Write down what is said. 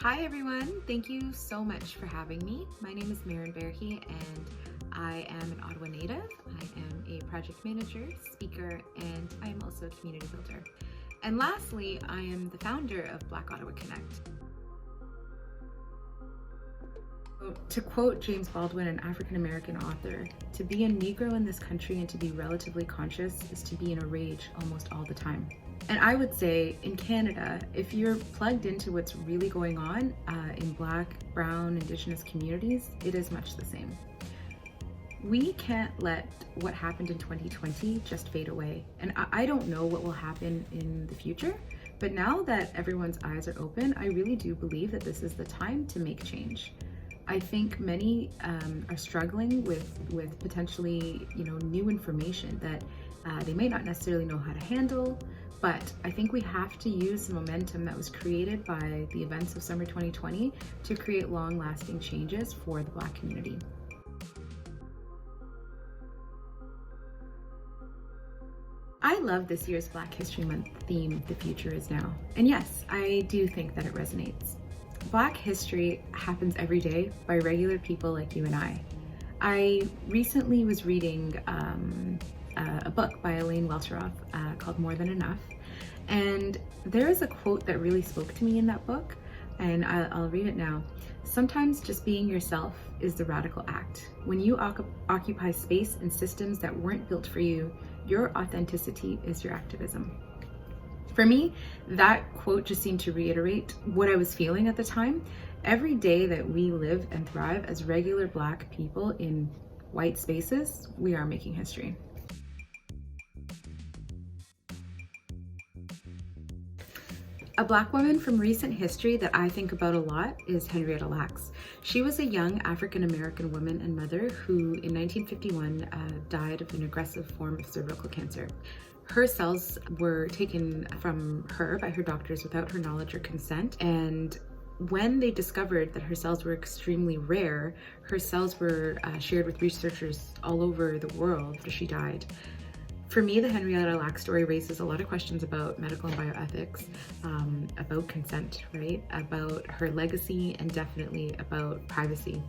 Hi everyone, thank you so much for having me. My name is Meron Berhe and I am an Ottawa native. I am a project manager, speaker, and I am also a community builder. And lastly, I am the founder of Black Ottawa Connect. To quote James Baldwin, an African-American author, to be a Negro in this country and to be relatively conscious is to be in a rage almost all the time. And I would say in Canada, if you're plugged into what's really going on in Black, Brown, Indigenous communities, it is much the same. We can't let what happened in 2020 just fade away. And I don't know what will happen in the future, but now that everyone's eyes are open, I really do believe that this is the time to make change. I think many are struggling with potentially, new information that they may not necessarily know how to handle, but I think we have to use the momentum that was created by the events of summer 2020 to create long-lasting changes for the Black community. I love this year's Black History Month theme, The Future Is Now. And yes, I do think that it resonates. Black history happens every day by regular people like you and I. I recently was reading a book by Elaine Welteroth called More Than Enough. And there is a quote that really spoke to me in that book, and I'll read it now. Sometimes just being yourself is the radical act. When you occupy space and systems that weren't built for you, your authenticity is your activism. For me, that quote just seemed to reiterate what I was feeling at the time. Every day that we live and thrive as regular Black people in white spaces, we are making history. A Black woman from recent history that I think about a lot is Henrietta Lacks. She was a young African-American woman and mother who in 1951 died of an aggressive form of cervical cancer. Her cells were taken from her by her doctors without her knowledge or consent, and when they discovered that her cells were extremely rare, her cells were shared with researchers all over the world after she died. For me, the Henrietta Lacks story raises a lot of questions about medical and bioethics, about consent, right? About her legacy, and definitely about privacy.